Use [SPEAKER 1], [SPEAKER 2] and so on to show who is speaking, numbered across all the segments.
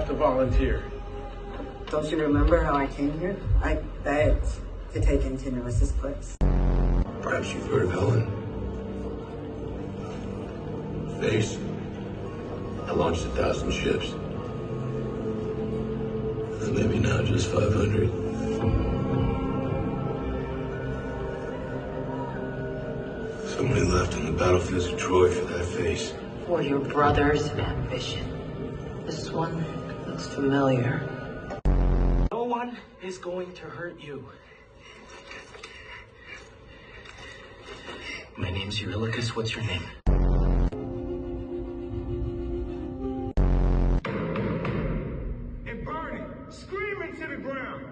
[SPEAKER 1] have to volunteer.
[SPEAKER 2] Don't you remember how I came here? I begged to take Continuous's place.
[SPEAKER 3] Perhaps you've heard of Helen. Face. I launched 1,000 ships. And maybe now just 500. So many left on the battlefields of Troy for that face.
[SPEAKER 4] For your brother's ambition. This one looks familiar.
[SPEAKER 1] No one is going to hurt you. My name's Eurylochus. What's your name?
[SPEAKER 5] And Barney, scream into the ground.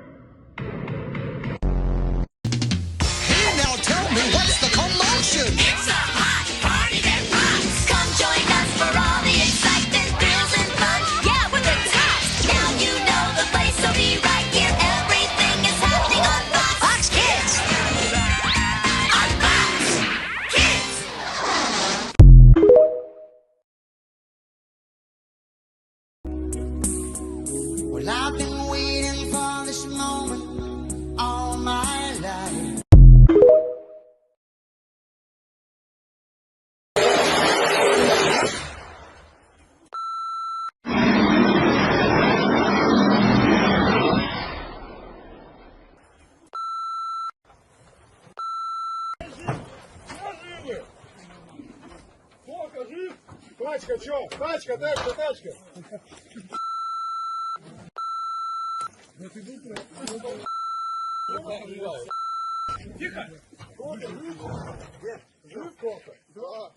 [SPEAKER 6] Hey, now tell me, what's the commotion?
[SPEAKER 7] It's a hot party that rocks. Come join us for all the excitement, thrills, and fun. Yeah, we're the tops. Now you know the place, so be right here. Everything is happening on Fox Kids. On Fox Kids.
[SPEAKER 6] Well, I've been waiting for this moment all my life.
[SPEAKER 5] Тачка, чё? Тачка, тачка, тачка. Тихо! Жив кофе? Да.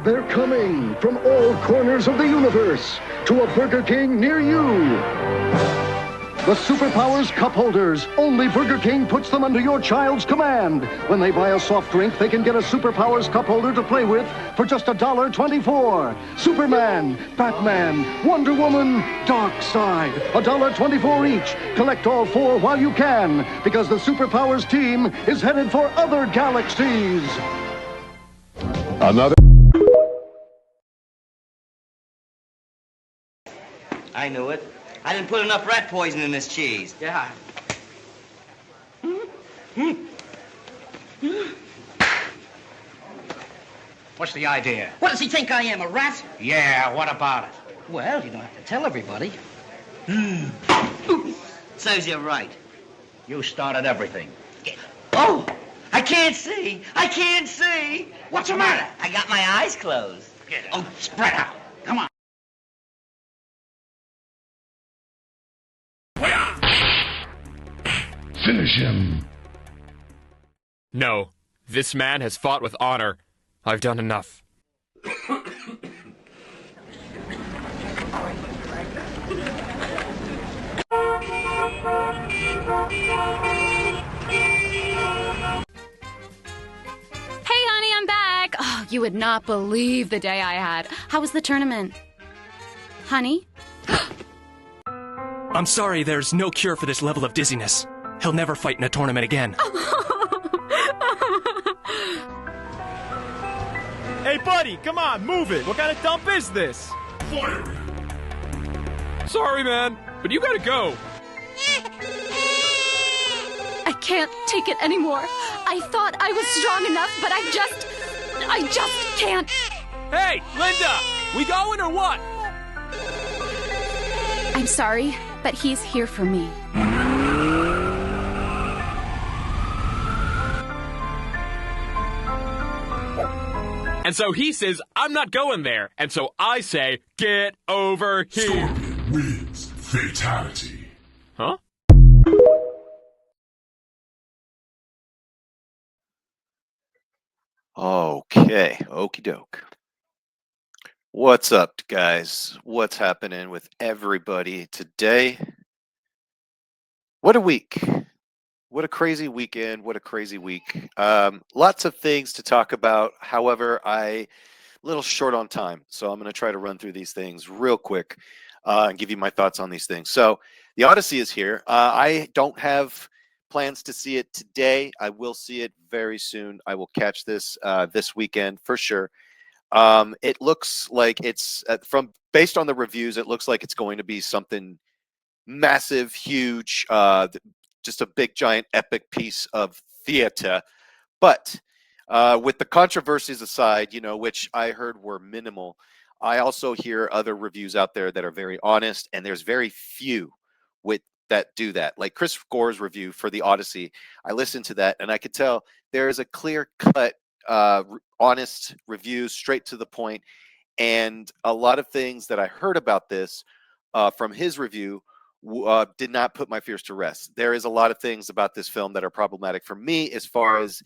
[SPEAKER 8] They're coming from all corners of the universe to a Burger King near you. The Superpowers Cup Holders. Only Burger King puts them under your child's command. When they buy a soft drink, they can get a Superpowers Cup Holder to play with for just $1.24. Superman, Batman, Wonder Woman, Darkseid. $1.24 each. Collect all four while you can, because the Superpowers team is headed for other galaxies. Another.
[SPEAKER 9] I knew it. I didn't put enough rat poison in this cheese.
[SPEAKER 1] Yeah.
[SPEAKER 10] What's the idea?
[SPEAKER 9] What does he think I am, a rat?
[SPEAKER 10] Yeah, what about it?
[SPEAKER 9] Well, you don't have to tell everybody. Says you're right.
[SPEAKER 10] You started everything.
[SPEAKER 9] Oh! I can't see! I can't see!
[SPEAKER 10] What's the matter?
[SPEAKER 9] I got my eyes closed.
[SPEAKER 10] Get out. Oh, spread out. Come on.
[SPEAKER 8] Finish him.
[SPEAKER 11] No, this man has fought with honor. I've done enough.
[SPEAKER 12] I'm back. Oh, you would not believe the day I had. How was the tournament? Honey?
[SPEAKER 13] I'm sorry, there's no cure for this level of dizziness. He'll never fight in a tournament again.
[SPEAKER 14] Hey, buddy, come on, move it. What kind of dump is this?
[SPEAKER 5] Fire!
[SPEAKER 11] Sorry, man, but you gotta go.
[SPEAKER 12] I can't take it anymore. I thought I was strong enough, but I just can't.
[SPEAKER 14] Hey, Linda, we going or what?
[SPEAKER 12] I'm sorry, but he's here for me.
[SPEAKER 11] And so he says, I'm not going there. And so I say, get over here.
[SPEAKER 5] Scorpion wins fatality.
[SPEAKER 11] Huh?
[SPEAKER 15] Okay, okie doke. What's up, guys? What's happening with everybody today? What a week. What a crazy weekend. What a crazy week. Lots of things to talk about. However, a little short on time. So I'm going to try to run through these things real quick and give you my thoughts on these things. So the Odyssey is here. I don't have plans to see it today. I will see it very soon. I will catch this this weekend for sure. It looks like it's from based on the reviews, it looks like it's going to be something massive, huge, just a big, giant, epic piece of theater. But with the controversies aside, which I heard were minimal, I also hear other reviews out there that are very honest, and there's very few with that do that. Like Chris Gore's review for the Odyssey, I listened to that, and I could tell there is a clear cut, honest review, straight to the point, and a lot of things that I heard about this from his review did not put my fears to rest. There is a lot of things about this film that are problematic for me as far as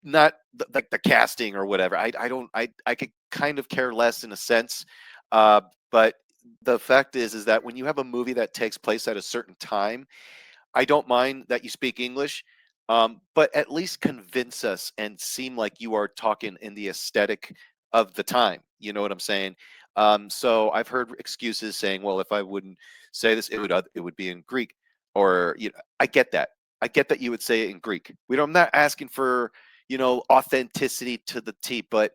[SPEAKER 15] not like the casting or whatever. I could kind of care less in a sense, but the fact is that when you have a movie that takes place at a certain time, I don't mind that you speak English, but at least convince us and seem like you are talking in the aesthetic of the time. You know what I'm saying? So I've heard excuses saying, "Well, if I wouldn't say this, it would be in Greek," or I get that. I get that you would say it in Greek. I'm not asking for authenticity to the T, but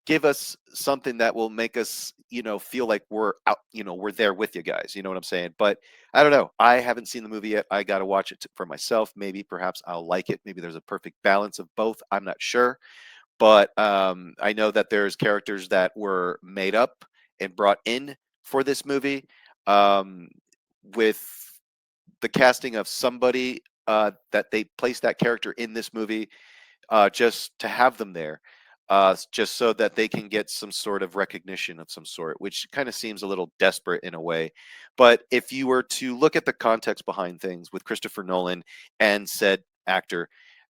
[SPEAKER 15] give us something that will make us feel like we're out, we're there with you guys. You know what I'm saying? But I don't know. I haven't seen the movie yet. I got to watch it for myself. Maybe perhaps I'll like it. Maybe there's a perfect balance of both. I'm not sure. But I know that there's characters that were made up and brought in for this movie, with the casting of somebody that they placed that character in this movie, just to have them there, just so that they can get some sort of recognition of some sort, which kind of seems a little desperate in a way. But if you were to look at the context behind things with Christopher Nolan and said actor,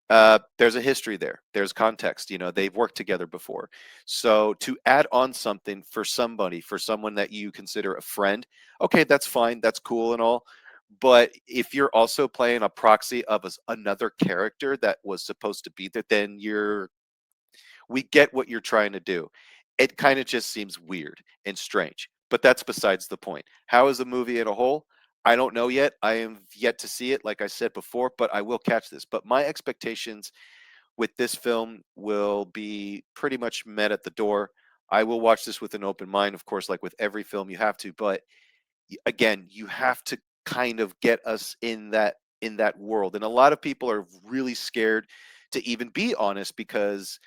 [SPEAKER 15] there's a history there. There's context. They've worked together before. So to add on something for somebody, for someone that you consider a friend, okay, that's fine. That's cool and all. But if you're also playing a proxy of another character that was supposed to be there, then we get what you're trying to do. It kind of just seems weird and strange, but that's besides the point. How is the movie as a whole? I don't know yet. I am yet to see it, like I said before, but I will catch this. But my expectations with this film will be pretty much met at the door. I will watch this with an open mind, of course, like with every film you have to, but again, you have to kind of get us in that world. And a lot of people are really scared to even be honest, because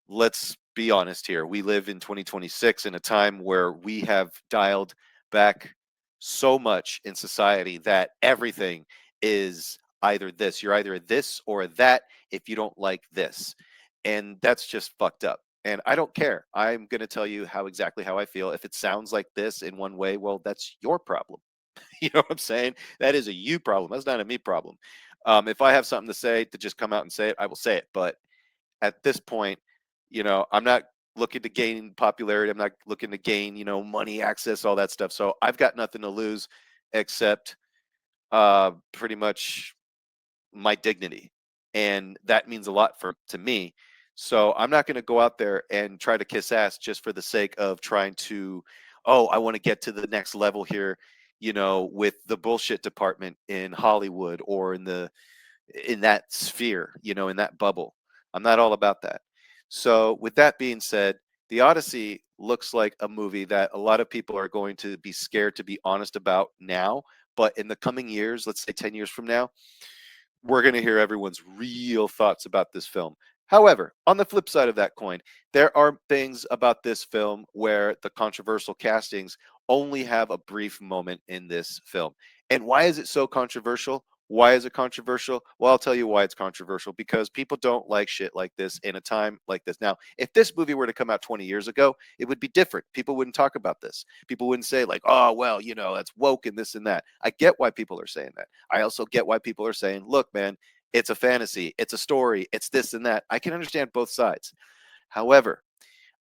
[SPEAKER 15] let's be honest here. We live in 2026 in a time where we have dialed back so much in society that everything is either this. You're either this or that if you don't like this. And that's just fucked up. And I don't care. I'm going to tell you exactly how I feel. If it sounds like this in one way, well, that's your problem. You know what I'm saying? That is a you problem. That's not a me problem. If I have something to say, to just come out and say it, I will say it. But at this point, I'm not looking to gain popularity. I'm not looking to gain, money, access, all that stuff. So I've got nothing to lose except pretty much my dignity. And that means a lot to me. So I'm not going to go out there and try to kiss ass just for the sake of trying to, oh, I want to get to the next level here, with the bullshit department in Hollywood or in that sphere, in that bubble. I'm not all about that. So with that being said, The Odyssey looks like a movie that a lot of people are going to be scared to be honest about now, but in the coming years, let's say 10 years from now, we're going to hear everyone's real thoughts about this film. However, on the flip side of that coin, there are things about this film where the controversial castings only have a brief moment in this film. And why is it so controversial? Why is it controversial? Well, I'll tell you why it's controversial. Because people don't like shit like this in a time like this. Now, if this movie were to come out 20 years ago, it would be different. People wouldn't talk about this. People wouldn't say like, oh, well, that's woke and this and that. I get why people are saying that. I also get why people are saying, look, man, it's a fantasy, it's a story, it's this and that. I can understand both sides. However,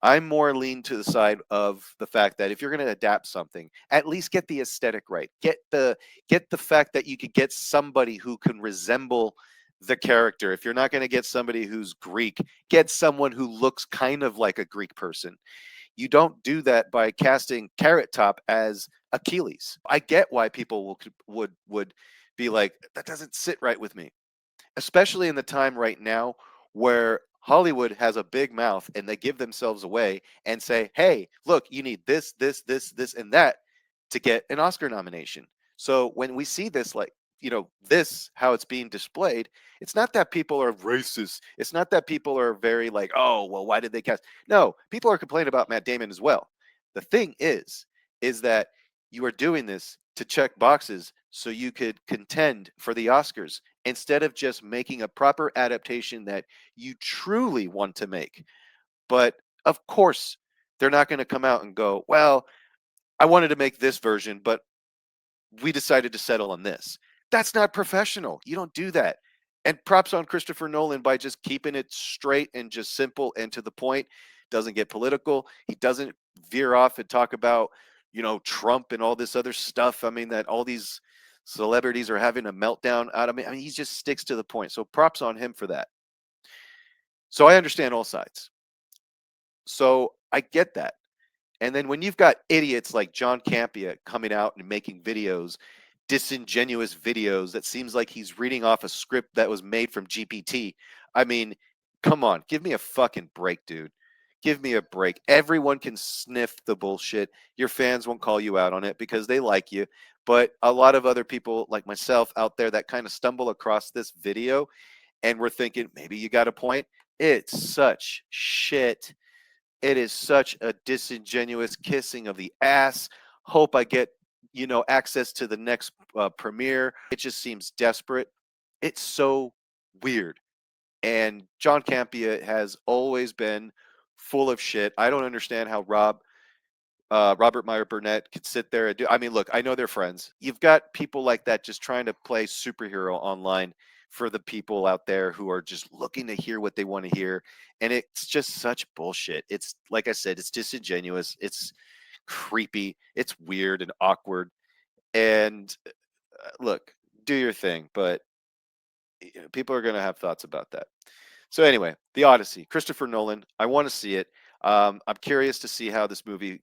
[SPEAKER 15] I'm more lean to the side of the fact that if you're going to adapt something, at least get the aesthetic right. Get the fact that you could get somebody who can resemble the character. If you're not going to get somebody who's Greek, get someone who looks kind of like a Greek person. You don't do that by casting Carrot Top as Achilles. I get why people would be like, that doesn't sit right with me, especially in the time right now where Hollywood has a big mouth and they give themselves away and say, hey, look, you need this, and that to get an Oscar nomination. So when we see this, like, this, how it's being displayed, it's not that people are racist. It's not that people are very like, oh, well, why did they cast? No, people are complaining about Matt Damon as well. The thing is that you are doing this to check boxes so you could contend for the Oscars instead of just making a proper adaptation that you truly want to make. But of course, they're not going to come out and go, well, I wanted to make this version, but we decided to settle on this. That's not professional. You don't do that. And props on Christopher Nolan by just keeping it straight and just simple and to the point. Doesn't get political. He doesn't veer off and talk about, Trump and all this other stuff. I mean, that all these celebrities are having a meltdown out of me. I mean, he just sticks to the point. So props on him for that. So I understand all sides. So I get that. And then when you've got idiots like John Campea coming out and making videos, disingenuous videos that seems like he's reading off a script that was made from GPT. I mean, come on, give me a fucking break, dude. Give me a break. Everyone can sniff the bullshit. Your fans won't call you out on it because they like you. But a lot of other people like myself out there that kind of stumble across this video and we're thinking, maybe you got a point. It's such shit. It is such a disingenuous kissing of the ass. Hope I get, access to the next premiere. It just seems desperate. It's so weird. And John Campea has always been full of shit. I don't understand how Robert Meyer Burnett could sit there and do. I mean, look, I know they're friends. You've got people like that just trying to play superhero online for the people out there who are just looking to hear what they want to hear. And it's just such bullshit. It's like I said, it's disingenuous. It's creepy. It's weird and awkward. And look, do your thing, but people are going to have thoughts about that. So anyway, the Odyssey, Christopher Nolan. I want to see it. I'm curious to see how this movie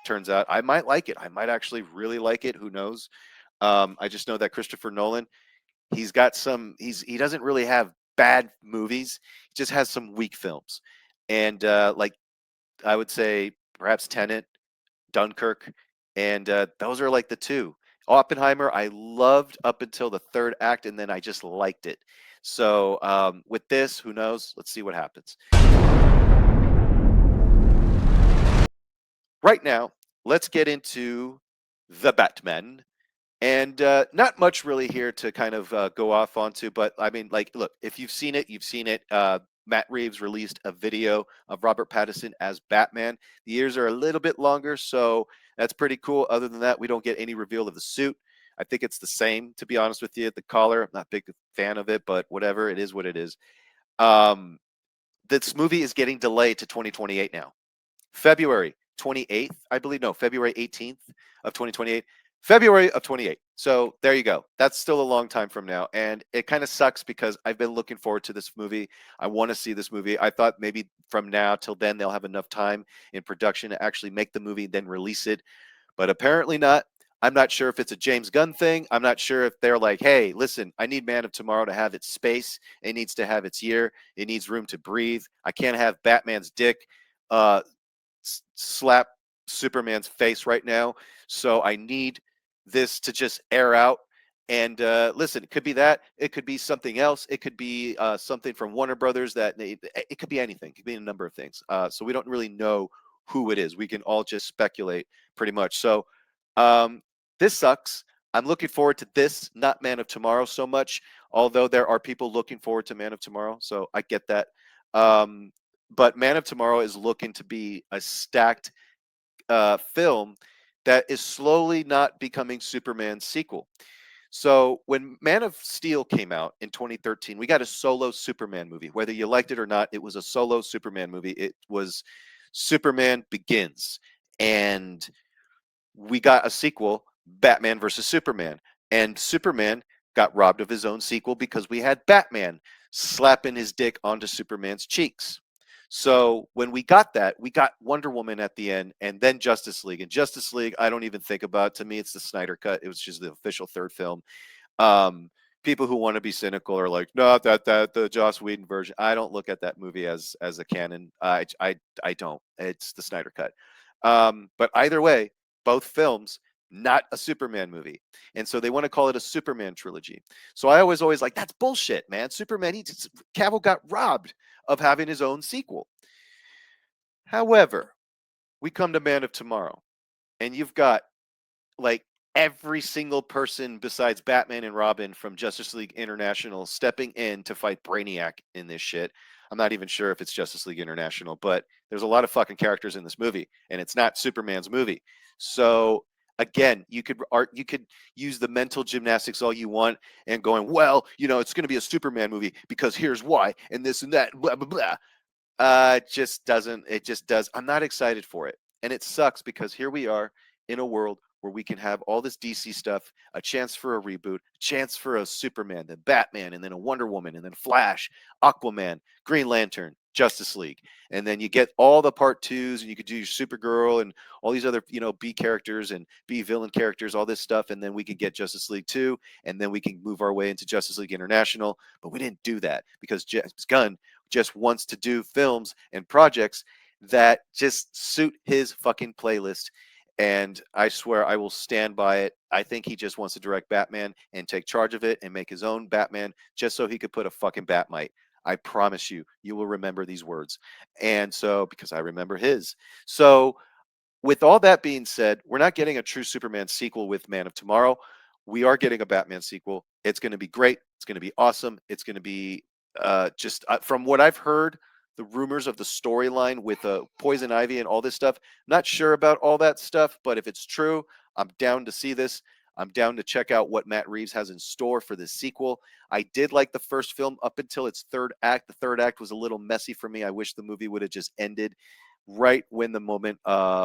[SPEAKER 15] turns out. I might like it. I might actually really like it. Who knows? I just know that Christopher Nolan, he's got some. He doesn't really have bad movies. He just has some weak films, and like I would say, perhaps Tenet, Dunkirk, and those are like the two. Oppenheimer, I loved up until the third act, and then I just liked it. So with this, who knows? Let's see what happens. Right now, let's get into the Batman. And not much really here to kind of go off onto, but I mean, like, look, if you've seen it, you've seen it. Matt Reeves released a video of Robert Pattinson as Batman. The ears are a little bit longer, so that's pretty cool. Other than that, we don't get any reveal of the suit. I think it's the same, to be honest with you. The collar, I'm not a big fan of it, but whatever, it is what it is. This movie is getting delayed to 2028 now. February 28th, I believe. No, February 18th of 2028. February of 28. So there you go. That's still a long time from now. And it kind of sucks because I've been looking forward to this movie. I want to see this movie. I thought maybe from now till then they'll have enough time in production to actually make the movie, then release it. But apparently not. I'm not sure if it's a James Gunn thing. I'm not sure if they're like, hey, listen, I need Man of Tomorrow to have its space. It needs to have its year. It needs room to breathe. I can't have Batman's dick slap Superman's face right now. So I need this to just air out. And listen, it could be that. It could be something else. It could be something from Warner Brothers it could be anything. It could be a number of things. So we don't really know who it is. We can all just speculate pretty much. So this sucks. I'm looking forward to this, not Man of Tomorrow so much, although there are people looking forward to Man of Tomorrow. So I get that. But Man of Tomorrow is looking to be a stacked film that is slowly not becoming Superman's sequel. So when Man of Steel came out in 2013, we got a solo Superman movie. Whether you liked it or not, it was a solo Superman movie. It was Superman Begins. And we got a sequel, Batman versus Superman. And Superman got robbed of his own sequel because we had Batman slapping his dick onto Superman's cheeks. So when we got that, we got Wonder Woman at the end and then Justice League. And Justice League, I don't even think about. To me, it's the Snyder Cut. It was just the official third film. people who want to be cynical are like, no, that the Joss Whedon version. I don't look at that movie as a canon. I don't. It's the Snyder cut. But either way, both films, not a Superman movie, and so they want to call it a Superman trilogy. So I always like, that's bullshit, man. Superman, Cavill got robbed of having his own sequel. However, we come to Man of Tomorrow, and you've got like every single person besides Batman and Robin from Justice League International stepping in to fight Brainiac in this shit. I'm not even sure if it's Justice League International, but there's a lot of fucking characters in this movie, and it's not Superman's movie. So again, you could use the mental gymnastics all you want and going, well, it's going to be a Superman movie because here's why, and this and that, blah blah blah. It just does. I'm not excited for it, and it sucks because here we are in a world where we can have all this DC stuff, a chance for a reboot, a chance for a Superman, then Batman, and then a Wonder Woman, and then Flash, Aquaman, Green Lantern, Justice League. And then you get all the part twos, and you could do your Supergirl and all these other, B characters and B villain characters, all this stuff. And then we could get Justice League 2, and then we can move our way into Justice League International. But we didn't do that because James Gunn just wants to do films and projects that just suit his fucking playlist. And I swear I will stand by it. I think he just wants to direct Batman and take charge of it and make his own Batman just so he could put a fucking Batmite. I promise you, you will remember these words. And so, because I remember his. So, with all that being said, we're not getting a true Superman sequel with Man of Tomorrow. We are getting a Batman sequel. It's going to be great. It's going to be awesome. It's going to be just from what I've heard, the rumors of the storyline with Poison Ivy and all this stuff. Not sure about all that stuff, but if it's true, I'm down to see this. I'm down to check out what Matt Reeves has in store for this sequel. I did like the first film up until its third act. The third act was a little messy for me. I wish the movie would have just ended right when the moment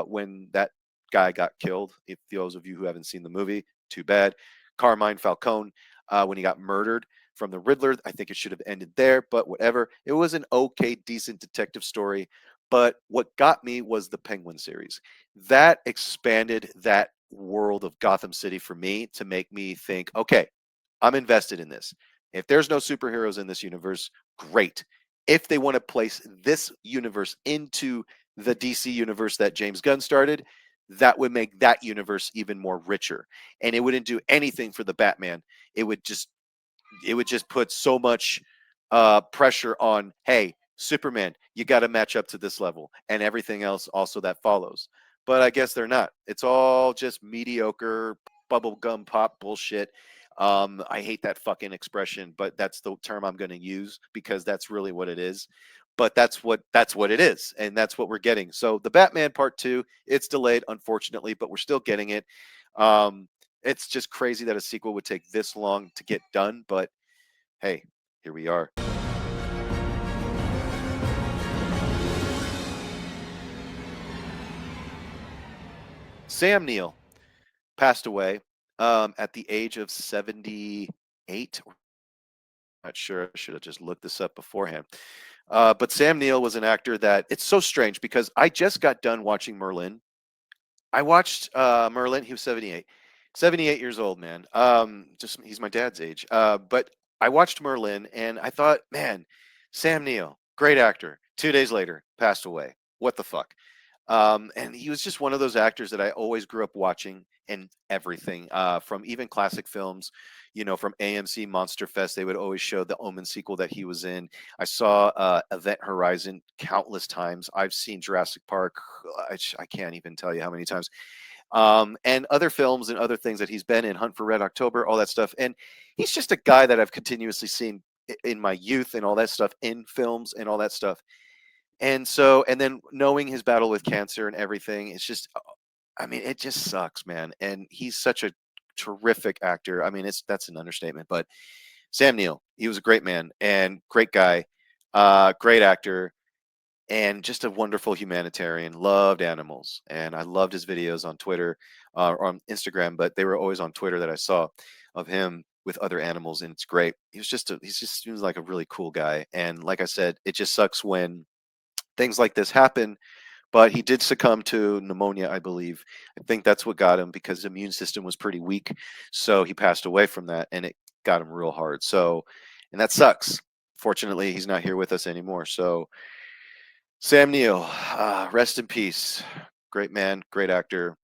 [SPEAKER 15] when that guy got killed. If those of you who haven't seen the movie, too bad. Carmine Falcone, when he got murdered from the Riddler, I think it should have ended there, but whatever. It was an okay, decent detective story. But what got me was the Penguin series. That expanded that world of Gotham City for me to make me think, okay, I'm invested in this. If there's no superheroes in this universe, great. If they want to place this universe into the DC universe that James Gunn started, that would make that universe even more richer. And it wouldn't do anything for the Batman. It would just put so much pressure on, hey, Superman, you got to match up to this level, and everything else also that follows. But I guess they're not. It's all just mediocre bubblegum pop bullshit. I hate that fucking expression, but that's the term I'm going to use because that's really what it is. But that's what it is, and that's what we're getting. So the Batman Part 2, it's delayed, unfortunately, but we're still getting it. It's just crazy that a sequel would take this long to get done, but hey, here we are. Sam Neill passed away at the age of 78. Not sure. I should have just looked this up beforehand. But Sam Neill was an actor that it's so strange because I just got done watching Merlin. I watched Merlin. He was 78. 78 years old, man. He's my dad's age. But I watched Merlin and I thought, man, Sam Neill, great actor. 2 days later, passed away. What the fuck? And he was just one of those actors that I always grew up watching in everything, from even classic films, from AMC Monster Fest. They would always show the Omen sequel that he was in. I saw Event Horizon countless times. I've seen Jurassic Park. I can't even tell you how many times. And other films and other things that he's been in, Hunt for Red October, all that stuff. And he's just a guy that I've continuously seen in my youth and all that stuff in films and all that stuff. And so, and then knowing his battle with cancer and everything, it's just, it just sucks, man. And he's such a terrific actor. That's an understatement, but Sam Neill, he was a great man and great guy, great actor, and just a wonderful humanitarian. Loved animals, and I loved his videos on Twitter or on Instagram, but they were always on Twitter that I saw of him with other animals, and it's great. He was like a really cool guy, and like I said, it just sucks when things like this happen. But he did succumb to pneumonia, I believe. I think that's what got him because his immune system was pretty weak, so he passed away from that, and it got him real hard. So, and that sucks. Fortunately, he's not here with us anymore. So, Sam Neill, rest in peace. Great man, great actor,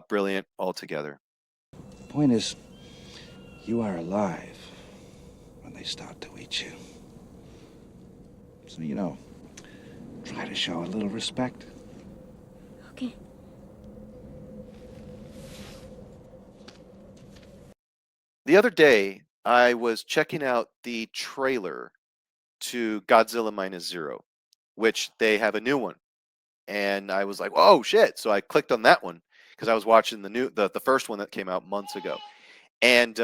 [SPEAKER 15] brilliant altogether.
[SPEAKER 16] Point is, you are alive when they start to eat you. So, try to show a little respect.
[SPEAKER 7] Okay.
[SPEAKER 15] The other day, I was checking out the trailer to Godzilla Minus Zero, which they have a new one. And I was like, oh shit. So I clicked on that one because I was watching the first one that came out months ago. And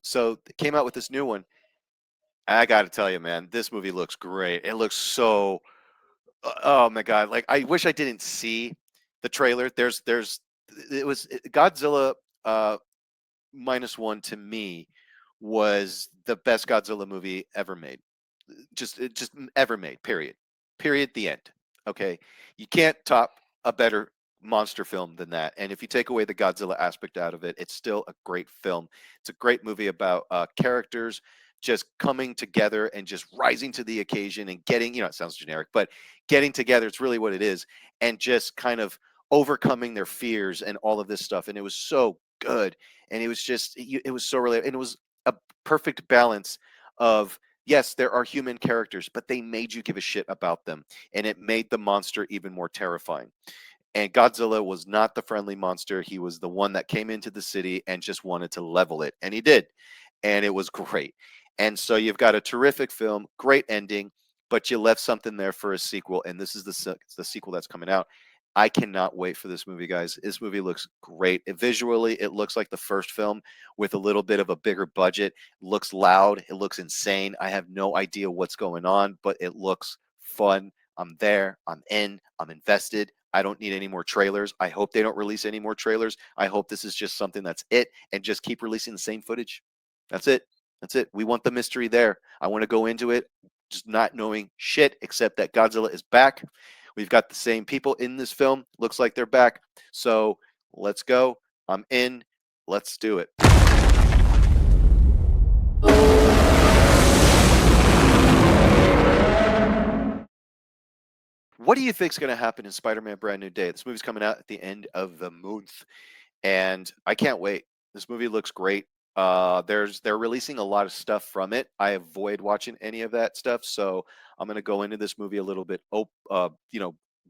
[SPEAKER 15] so it came out with this new one. I got to tell you, man, this movie looks great. It looks so, oh my God. Like, I wish I didn't see the trailer. Godzilla Minus One to me was the best Godzilla movie ever made. Just ever made, period. Period, the end. Okay. You can't top a better monster film than that. And if you take away the Godzilla aspect out of it, it's still a great film. It's a great movie about characters just coming together and just rising to the occasion and getting, it sounds generic, but getting together, it's really what it is, and just kind of overcoming their fears and all of this stuff. And it was so good. And it was just, it was so relatable. And it was a perfect balance of, yes, there are human characters, but they made you give a shit about them. And it made the monster even more terrifying. And Godzilla was not the friendly monster. He was the one that came into the city and just wanted to level it. And he did. And it was great. And so you've got a terrific film, great ending, but you left something there for a sequel. And this is the sequel that's coming out. I cannot wait for this movie, guys. This movie looks great. Visually, it looks like the first film with a little bit of a bigger budget. It looks loud. It looks insane. I have no idea what's going on, but it looks fun. I'm there. I'm in. I'm invested. I don't need any more trailers. I hope they don't release any more trailers. I hope this is just something that's it and just keep releasing the same footage. That's it. That's it. We want the mystery there. I want to go into it just not knowing shit except that Godzilla is back. We've got the same people in this film. Looks like they're back. So let's go. I'm in. Let's do it. What do you think is going to happen in Spider-Man Brand New Day? This movie's coming out at the end of the month, and I can't wait. This movie looks great. They're releasing a lot of stuff from it. I avoid watching any of that stuff, so I'm going to go into this movie a little bit,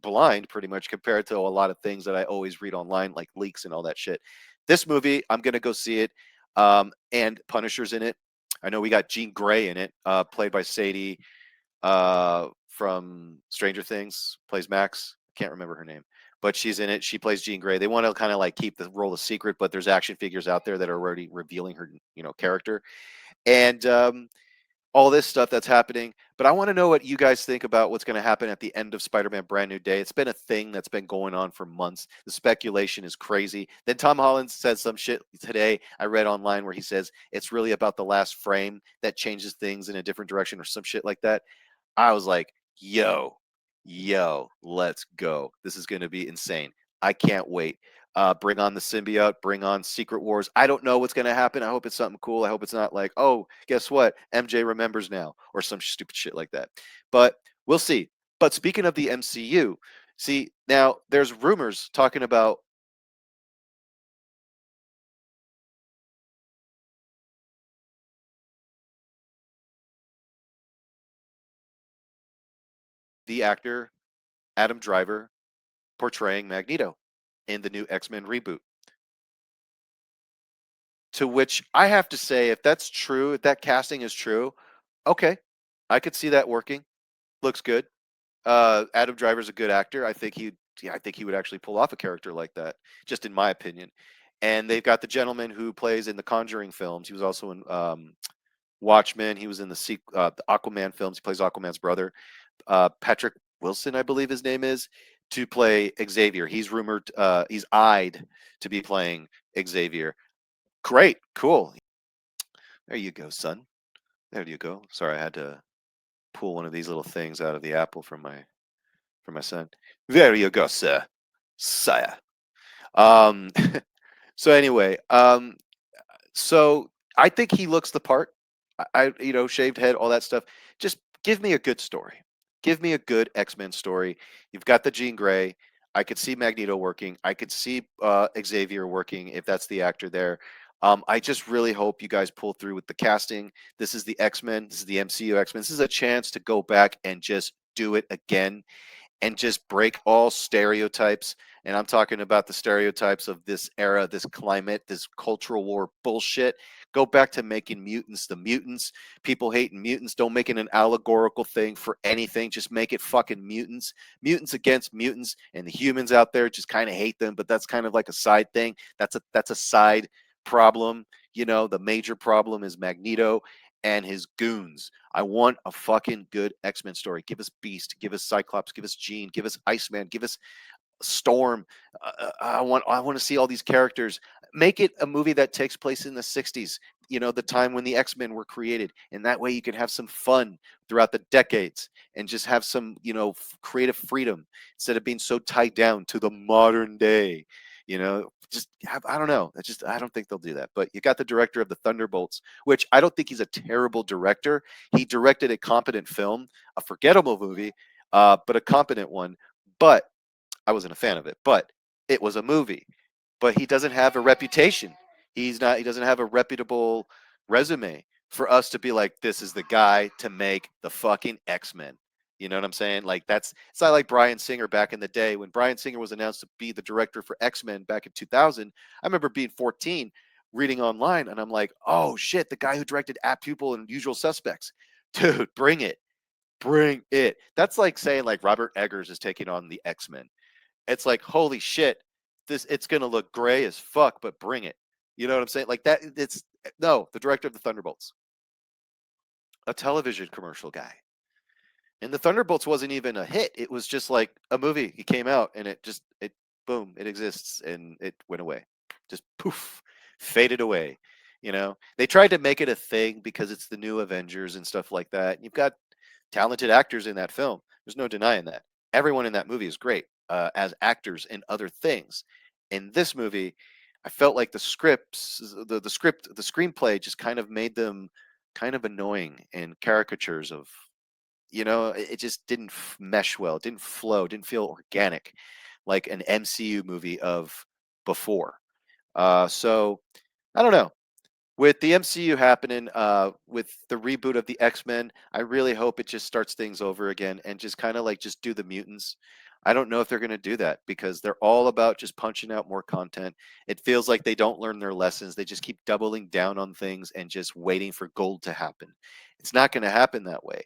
[SPEAKER 15] blind, pretty much, compared to a lot of things that I always read online, like leaks and all that shit. This movie, I'm going to go see it, and Punisher's in it. I know we got Jean Grey in it, played by Sadie from Stranger Things, plays Max. Can't remember her name, but she's in it. She plays Jean Grey. They want to kind of like keep the role a secret, but there's action figures out there that are already revealing her, character, and all this stuff that's happening. But I want to know what you guys think about what's going to happen at the end of Spider-Man Brand New Day. It's been a thing that's been going on for months. The speculation is crazy. Then Tom Holland said some shit today I read online where he says it's really about the last frame that changes things in a different direction or some shit like that. I was like, yo, let's go. This is going to be insane. I can't wait. Bring on the symbiote, bring on Secret Wars. I don't know what's going to happen. I hope it's something cool. I hope it's not like, oh, guess what? MJ remembers now or some stupid shit like that. But we'll see. But speaking of the MCU, see, now there's rumors talking about the actor Adam Driver portraying Magneto in the new X-Men reboot. To which I have to say, if that's true, if that casting is true, okay, I could see that working. Looks good. Adam Driver's a good actor. I think he would actually pull off a character like that, just in my opinion. And they've got the gentleman who plays in the Conjuring films. He was also in Watchmen. He was in the Aquaman films. He plays Aquaman's brother. Patrick Wilson, I believe his name is, to play Xavier. He's rumored, he's eyed to be playing Xavier. Great, cool. There you go, son. There you go. Sorry, I had to pull one of these little things out of the apple from my son. There you go, sir. Sire. So anyway, so I think he looks the part. Shaved head, all that stuff. Just give me a good story. Give me a good X-Men story. You've got the Jean Grey. I could see Magneto working. I could see Xavier working if that's the actor there. I just really hope you guys pull through with the casting. This is the X-Men. This is the MCU X-Men. This is a chance to go back and just do it again and just break all stereotypes. And I'm talking about the stereotypes of this era, this climate, this cultural war bullshit. Go back to making mutants the mutants. People hating mutants. Don't make it an allegorical thing for anything. Just make it fucking mutants. Mutants against mutants, and the humans out there just kind of hate them, but that's kind of like a side thing. That's a side problem. The major problem is Magneto and his goons. I want a fucking good X-Men story. Give us Beast, give us Cyclops, give us Jean, give us Iceman, give us Storm. I want to see all these characters. Make it a movie that takes place in the 60s, the time when the X-Men were created. And that way you can have some fun throughout the decades and just have some, creative freedom instead of being so tied down to the modern day. I don't know. I don't think they'll do that. But you got the director of the Thunderbolts, which I don't think he's a terrible director. He directed a competent film, a forgettable movie, but a competent one. But I wasn't a fan of it. But it was a movie. But he doesn't have a reputation. He doesn't have a reputable resume for us to be like, this is the guy to make the fucking X-Men. You know what I'm saying? Like it's not like Bryan Singer back in the day when Bryan Singer was announced to be the director for X-Men back in 2000. I remember being 14, reading online, and I'm like, oh shit, the guy who directed Apt Pupil and Usual Suspects. Dude, bring it. Bring it. That's like saying like Robert Eggers is taking on the X-Men. It's like, holy shit, it's gonna look gray as fuck, but bring it. You know what I'm saying? Like that. The director of the Thunderbolts, a television commercial guy. And the Thunderbolts wasn't even a hit. It was just like a movie. He came out and it boom, it exists and it went away. Just poof, faded away. They tried to make it a thing because it's the new Avengers and stuff like that. You've got talented actors in that film. There's no denying that. Everyone in that movie is great as actors in other things. In this movie, I felt like the screenplay just kind of made them kind of annoying and caricatures of it just didn't mesh well. It didn't flow. Didn't feel organic like an MCU movie of before. So I don't know. With the MCU happening, with the reboot of the X-Men, I really hope it just starts things over again and just kind of like just do the mutants. I don't know if they're going to do that because they're all about just punching out more content. It feels like they don't learn their lessons. They just keep doubling down on things and just waiting for gold to happen. It's not going to happen that way.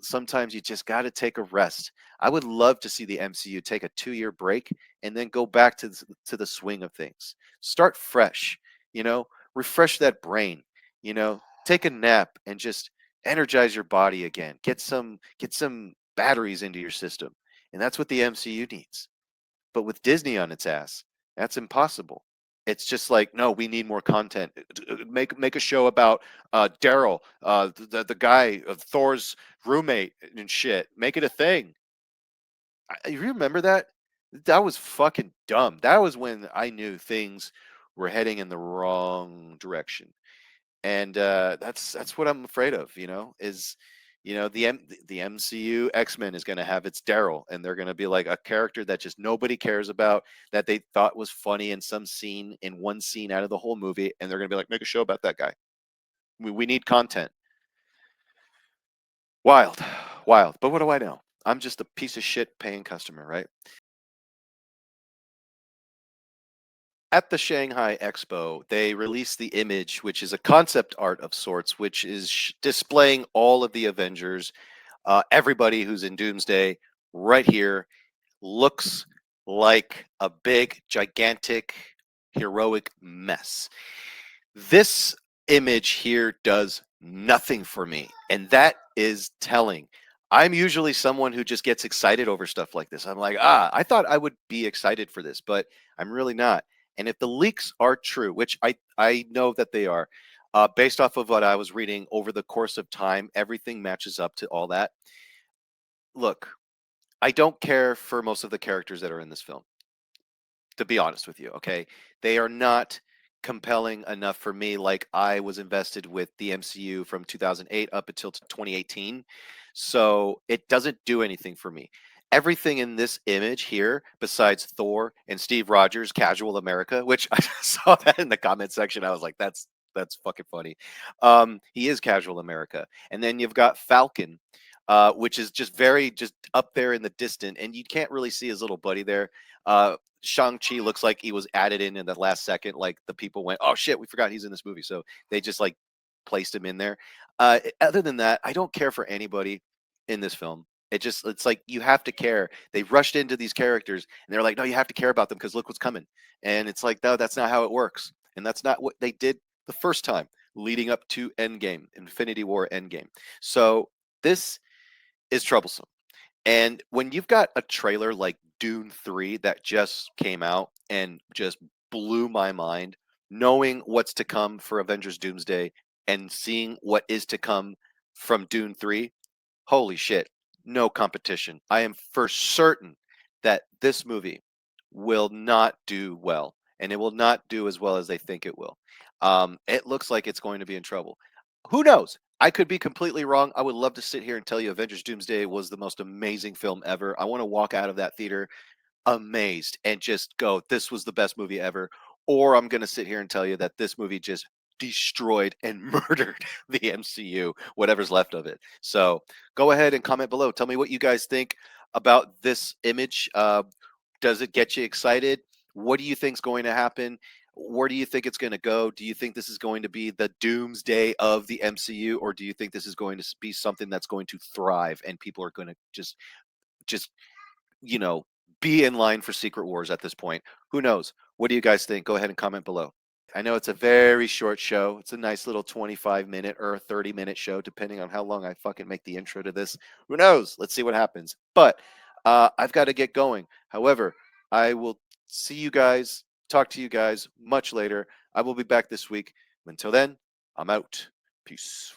[SPEAKER 15] Sometimes you just got to take a rest. I would love to see the MCU take a 2-year break and then go back to the swing of things. Start fresh, refresh that brain, take a nap and just energize your body again. Get some batteries into your system. And that's what the MCU needs. But with Disney on its ass, that's impossible. It's just like, no, we need more content. Make a show about Daryl, the guy, Thor's roommate and shit. Make it a thing. You remember that? That was fucking dumb. That was when I knew things were heading in the wrong direction. And that's what I'm afraid of, is the MCU X-Men is going to have its Daryl, and they're going to be like a character that just nobody cares about, that they thought was funny in one scene out of the whole movie, and they're going to be like, make a show about that guy. We need content. Wild. But what do I know? I'm just a piece of shit paying customer, right? At the Shanghai Expo, they released the image, which is a concept art of sorts, which is displaying all of the Avengers. Everybody who's in Doomsday right here looks like a big, gigantic, heroic mess. This image here does nothing for me, and that is telling. I'm usually someone who just gets excited over stuff like this. I'm like, I thought I would be excited for this, but I'm really not. And if the leaks are true, which I know that they are, based off of what I was reading over the course of time, everything matches up to all that. Look, I don't care for most of the characters that are in this film, to be honest with you, okay? They are not compelling enough for me. Like, I was invested with the MCU from 2008 up until 2018. So it doesn't do anything for me. Everything in this image here, besides Thor and Steve Rogers, Casual America, which I saw that in the comment section, I was like, that's fucking funny. He is Casual America. And then you've got Falcon, which is just very just up there in the distant, and you can't really see his little buddy there. Shang-Chi looks like he was added in the last second. Like, the people went, oh shit, we forgot he's in this movie. So they just like placed him in there. Other than that, I don't care for anybody in this film. It's like, you have to care. They rushed into these characters and they're like, no, you have to care about them because look what's coming. And it's like, no, that's not how it works. And that's not what they did the first time leading up to Endgame, Infinity War Endgame. So this is troublesome. And when you've got a trailer like Dune 3 that just came out and just blew my mind, knowing what's to come for Avengers Doomsday and seeing what is to come from Dune 3, holy shit, no competition. I am for certain that this movie will not do well, and it will not do as well as they think it will. It looks like it's going to be in trouble. Who knows? I could be completely wrong. I would love to sit here and tell you Avengers Doomsday was the most amazing film ever. I want to walk out of that theater amazed and just go, this was the best movie ever. Or I'm going to sit here and tell you that this movie just destroyed and murdered the MCU, whatever's left of it. So go ahead and comment below. Tell me what you guys think about this image. Does it get you excited? What do you think is going to happen? Where do you think it's going to go? Do you think this is going to be the doomsday of the MCU, or do you think this is going to be something that's going to thrive and people are going to just you know be in line for Secret Wars at this point? Who knows? What do you guys think? Go ahead and comment below. I know it's a very short show. It's a nice little 25-minute or 30-minute show, depending on how long I fucking make the intro to this. Who knows? Let's see what happens. But I've got to get going. However, I will see you guys, talk to you guys much later. I will be back this week. Until then, I'm out. Peace.